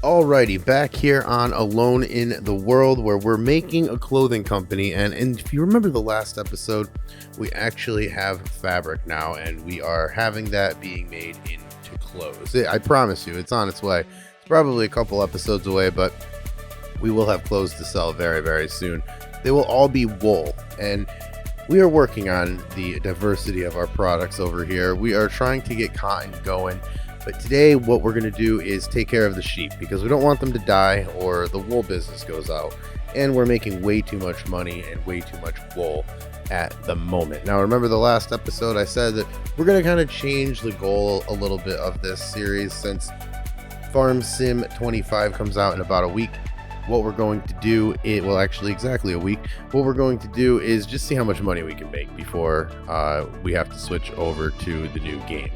Alrighty, back here on Alone in the World, where we're making a clothing company. And if you remember the last episode, we actually have fabric now, and we are having that being made into clothes. I promise you, it's on its way. It's probably a couple episodes away, but we will have clothes to sell very, very soon. They will all be wool, and we are working on the diversity of our products over here. We are trying to get cotton going. But today what we're going to do is take care of the sheep because we don't want them to die or the wool business goes out. And we're making way too much money and way too much wool at the moment. Now, remember the last episode I said that we're going to kind of change the goal a little bit of this series since Farm Sim 25 comes out in about a week. What we're going to do, actually exactly a week, what we're going to do is just see how much money we can make before we have to switch over to the new game.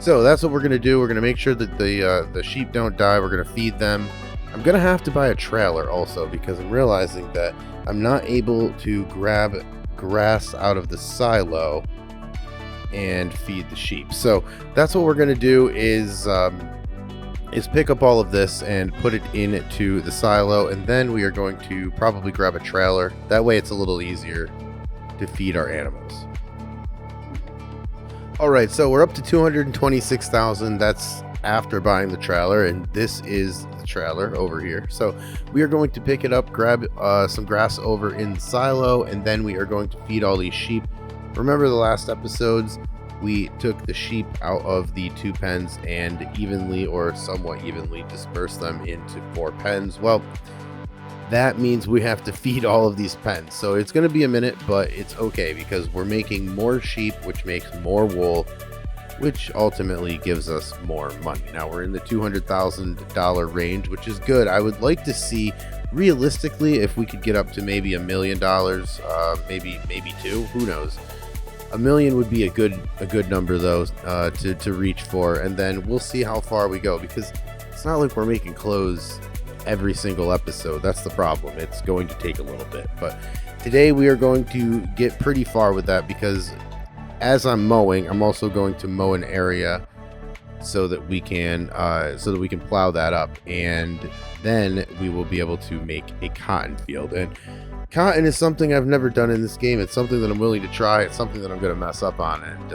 So that's what we're going to do. We're going to make sure that the sheep don't die. We're going to feed them. I'm going to have to buy a trailer also because I'm realizing that I'm not able to grab grass out of the silo and feed the sheep. So that's what we're going to do is pick up all of this and put it into the silo. And then we are going to probably grab a trailer. That way it's a little easier to feed our animals. All right, so we're up to 226,000. That's after buying the trailer, and this is the trailer over here. So we are going to pick it up, grab some grass over in the silo, and then we are going to feed all these sheep. Remember the last episodes, we took the sheep out of the 2 pens and evenly or somewhat evenly dispersed them into 4 pens. Well, that means we have to feed all of these pens. So it's going to be a minute, but it's okay because we're making more sheep, which makes more wool, which ultimately gives us more money. Now we're in the $200,000 range, which is good. I would like to see realistically if we could get up to maybe $1 million, maybe 2, who knows. $1 million would be a good number though to reach for, and then we'll see how far we go because it's not like we're making clothes every single episode. That's the problem. It's going to take a little bit, but today we are going to get pretty far with that because as I'm mowing, I'm also going to mow an area so that we can plow that up, and then we will be able to make a cotton field. And cotton is something I've never done in this game. It's something that I'm willing to try. It's something that I'm going to mess up on, and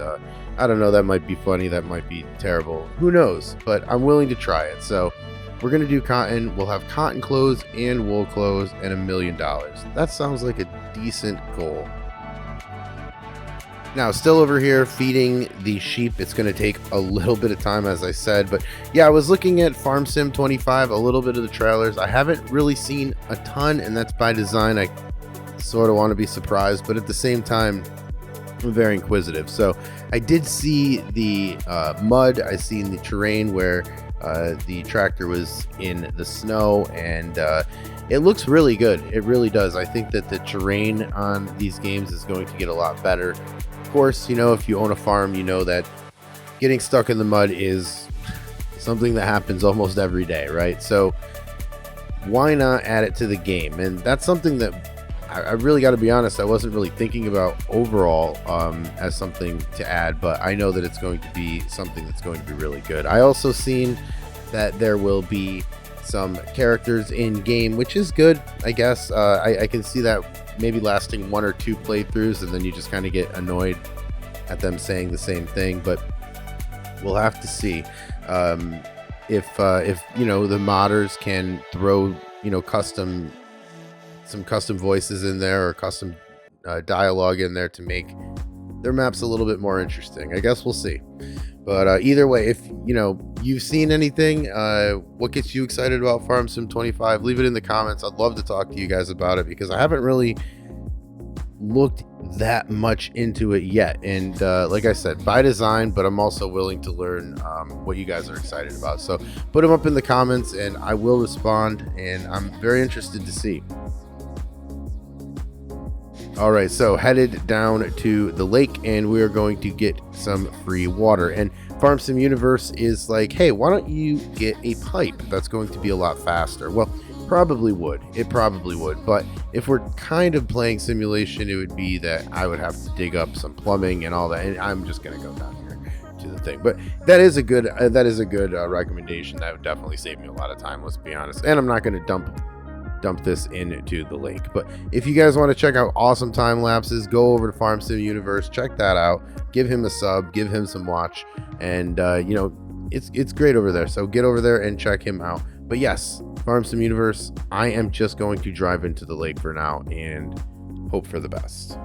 I don't know, that might be funny, that might be terrible, who knows, but I'm willing to try it. So we're going to do cotton. We'll have cotton clothes and wool clothes and $1 million. That sounds like a decent goal. Now, still over here feeding the sheep. It's going to take a little bit of time, as I said. But yeah, I was looking at Farm Sim 25, a little bit of the trailers. I haven't really seen a ton, and that's by design. I sort of want to be surprised, but at the same time, I'm very inquisitive. So I did see the mud. I seen the terrain where the tractor was in the snow, and it looks really good. It really does. I think that the terrain on these games is going to get a lot better. Of course, you know, if you own a farm, you know that getting stuck in the mud is something that happens almost every day, right? So why not add it to the game? And that's something that I really got to be honest, I wasn't really thinking about overall as something to add, but I know that it's going to be something that's going to be really good. I also seen that there will be some characters in game, which is good, I guess. I can see that maybe lasting 1 or 2 playthroughs, and then you just kind of get annoyed at them saying the same thing, but we'll have to see if you know, the modders can throw, you know, some custom voices in there or custom dialogue in there to make their maps a little bit more interesting. I guess we'll see. But either way, if you know you've seen anything, what gets you excited about Farm Sim 25, leave it in the comments. I'd love to talk to you guys about it because I haven't really looked that much into it yet. And like I said, by design, but I'm also willing to learn what you guys are excited about. So put them up in the comments and I will respond, and I'm very interested to see. All right, so headed down to the lake, and we are going to get some free water. And Farm Sim Universe is like, hey, why don't you get a pipe? That's going to be a lot faster. Well, probably would. It probably would. But if we're kind of playing simulation, it would be that I would have to dig up some plumbing and all that. And I'm just going to go down here to the thing. But that is a good recommendation. That would definitely save me a lot of time, let's be honest. And I'm not going to dump this into the link. But if you guys want to check out awesome time lapses, go over to Farm Sim Universe, check that out, give him a sub, give him some watch, and it's great over there. So get over there and check him out. But yes, Farm Sim Universe, I am just going to drive into the lake for now and hope for the best.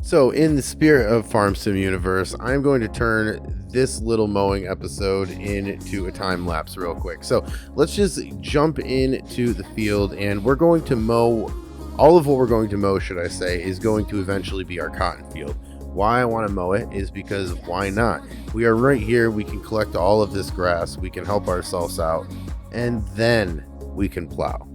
So in the spirit of Farm Sim Universe, I'm going to turn this little mowing episode into a time lapse real quick. So let's just jump into the field, and we're going to mow. All of what we're going to mow, should I say, is going to eventually be our cotton field. Why I want to mow it is because why not? We are right here. We can collect all of this grass. We can help ourselves out, and then we can plow.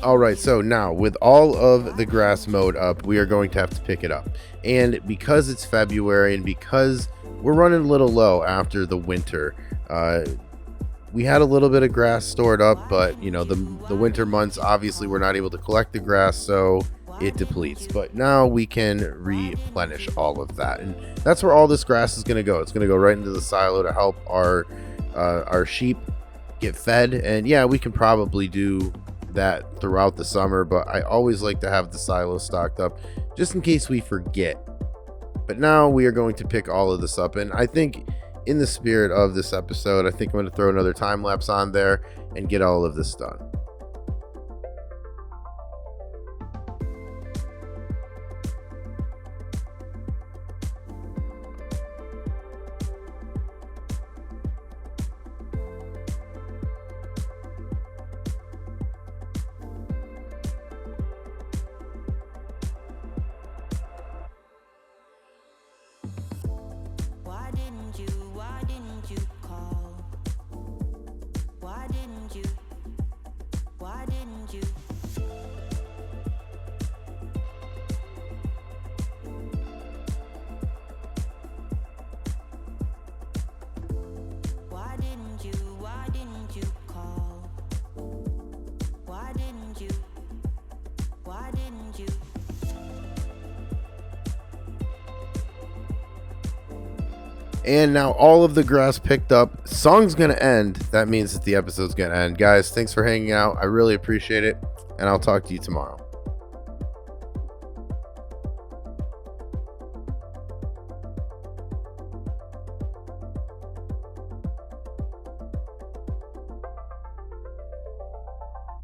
All right, so now with all of the grass mowed up, we are going to have to pick it up. And because it's February and because we're running a little low after the winter, we had a little bit of grass stored up, but the winter months, obviously we're not able to collect the grass, so it depletes. But now we can replenish all of that, and that's where all this grass is going to go. It's going to go right into the silo to help our sheep get fed. And yeah, we can probably do that throughout the summer, but I always like to have the silo stocked up just in case we forget. But now we are going to pick all of this up, and I think in the spirit of this episode, I think I'm going to throw another time lapse on there and get all of this done. Why didn't you call? Why didn't you? Why didn't you? Why didn't you? Why didn't you call? Why didn't you? Why didn't you? And now all of the grass picked up. Song's gonna end. That means that the episode's gonna end. Guys, thanks for hanging out. I really appreciate it, and I'll talk to you tomorrow.